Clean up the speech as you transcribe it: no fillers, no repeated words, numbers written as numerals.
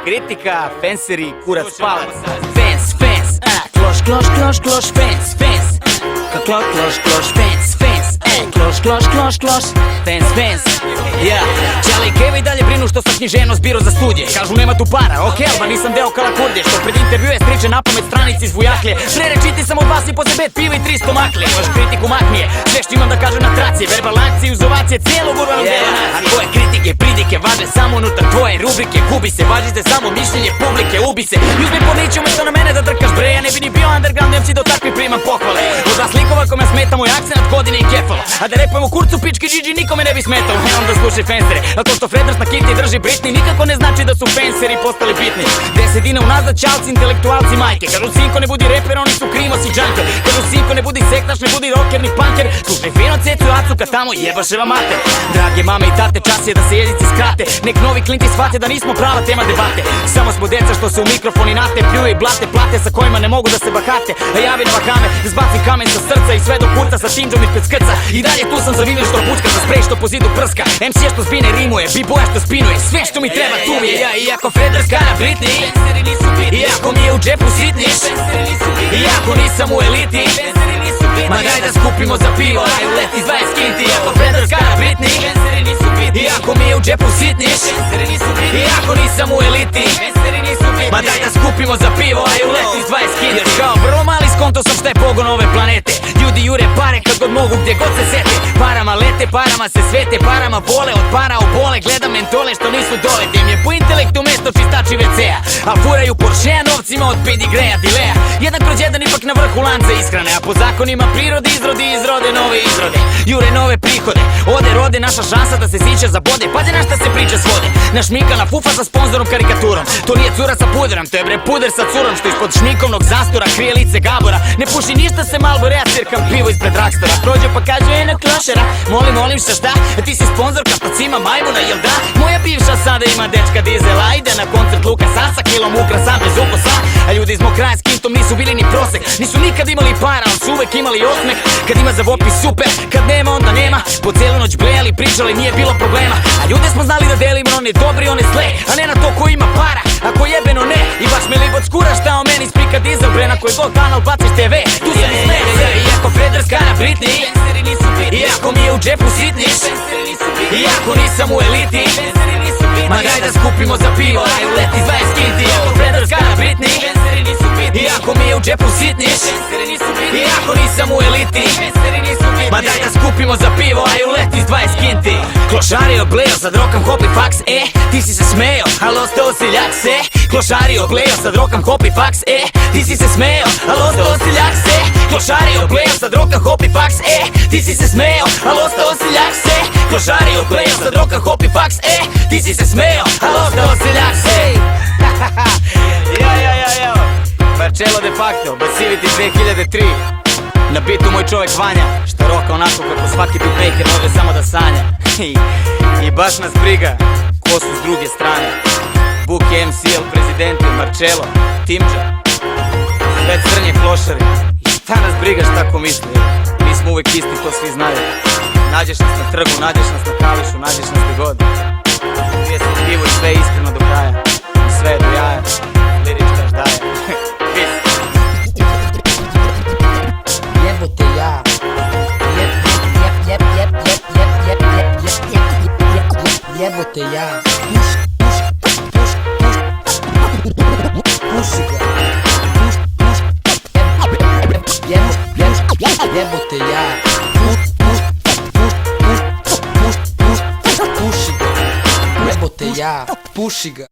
Kritika, fenseri, kurac palac. Fens, kloš, kloš, kloš, kloš, fens, kloš, kloš, kloš, fens, kloš, kloš, kloš, kloš, fens, ja. Čale i Keva i dalje brinu što sam književnost biro za studije. Kažu nema tu para, ok, alba nisam deo kalakurdje, što pred intervjue striče napamet stranici iz Vujaklje. Prerečiti sam od vas i posle 5 piva i 300 maklje. Imaš kritiku maknije, sve što imam da kažem na tracije, verbal akcije uz ovacije cijelog urbanog dela nacije. A tvoje kritike, pridike važe samo unutar tvoje rubrike. Gubi se, važi se samo mišljenje publike, ubi se. Uzmi pornići umjesto na mene da drkaš bre. Ja ne bi ni bio underground, MC do takvi primam pohvale. Od vas likova kome smeta moj akcenat godine i kefalo. A da repujem u kurcu pički Gigi nikome ne bi smetao. Ne onda slušaj fensere, a to što Freders na kiti drži Britney nikako ne znači da su fenseri postali bitni. 10 dina unazad čalci, intelektualci, majke. Kažu sinko ne budi reper, oni su krimos i džanker. Kažu sinko ne budi sektaš, ne budi rocker ni punker. Slušaj fino cecu acuka tamo jebaševa mater. Drage mame i tate, čas je da se jezici skrate. Nek novi klinci shvate da nismo prava tema debate. Samo smo deca što se u mikrofoni nate, pljuje i blate plate sa kojima ne mogu da se bahate. A javi na vakame, da zbacim kamen sa srca i sve do kurca sa tinđom ispred skrca. I dalje tu sam za viner što pučka, za sprej što po zidu prska. MC što zbine rimuje, B-boya što spinuje, sve što mi treba tu mi je. Ja iako Freders kana Britney, iako mi je u džepu sitniš, iako nisam u eliti, ma daj da skupimo za pivo, aj uleti 20 kinti. Iako Freders kana Britney, iako mi je u džepu sitniš, iako nisam u eliti, ma daj da skupimo za pivo, aj uleti 20 kinti. Jer kao vrlo mali skonto sam šta je pogon ove planete. Ljudi jure pare kad god mogu, gdje god se sete. Parama lete, parama se svete, parama bole, od para u bole. Gledam mentole što nisu dole, gdje im je po intelektu mesto čistači WC-a. A furaju Porschea novcima od pedigreja, dilea. Jedan kroz jedan ipak na vrhu lanca ishrane. A po zakonima prirode izrode nove izrode. Jure nove prihode, ode rode naša šansa da se sića za bode. Pazi na šta se priča svode, na šmikana fufa sa sponzorom karikaturom. To nije cura sa puderom, to je bre puder sa curom što ispod šmikovnog zastora krije lice Gabora. Ne puši ništa se Malborea, cirkam pivo ispred Dragstora. Prođe pa kaže eno klošera, molim šta? Ti si sponzor kapacima majmuna, jel da? Moja bivša sada ima dečka dizela, ide na koncert Luka Sasa, kilom ukrasa bez ukusa. A ljudi iz mog kraja s kintom nisu bili ni prosek, nisu nikad imali para, ali su uvek imali osmeh. Kad ima za vopi super, kad nema onda nema. Po cijelu noć blejali, pričali, nije bilo problema. A ljude smo znali da delimo, one dobri, one zle, a ne na to ko ima para, ako jebeno ne. I baš me libot skura šta o meni sprika dizel bre. Na koji god kanal baciš TV, tu se mi smeje. Iako Freders kana Britney, iako mi je u džepu sitniš, iako nisam u eliti, ma daj da skupimo za pivo, aj uleti 20 kinti. Iako Freders kana Britney, iako mi je u džepu sitniš, iako nisam u eliti, ma daj da skupimo za pivo, aj uleti 20 kinti. Klošari obleo, sad rokam hopi faks, ti si se smeo, ali ostao si ljak se. Klošari obleo, sad rokam hopi faks, ti si se smeo, ali ostao si ljak se. Klošari obleo, sad rokam hopi faks, ti si se smeo, ali ostao si ljak se. Klošari obleo, sad rokam hopi faks, ti si se smeo, ali ostao si ljak se. Jo, Marcello de facto, Basivity 2003. Na bitu moj čovjek Vanja, što roka onako kako svaki beatmaker može samo da sanja. I baš nas briga ko su s druge strane. Buki, MCL, Prezidente, Marcello, Timđa, sve crnje klošari. I šta nas briga šta ko misli, mi smo uvek isti, to svi znaju. Nađeš nas na trgu, nađeš nas na kališu, nađeš nas gdje god. Gdje se pivo i sve iskreno do kraja, sve je do jaja, lirička ždaja. Jebote ja, jebote ja, puši ga, jebote ja, puši ga, jebote ja, puši ga.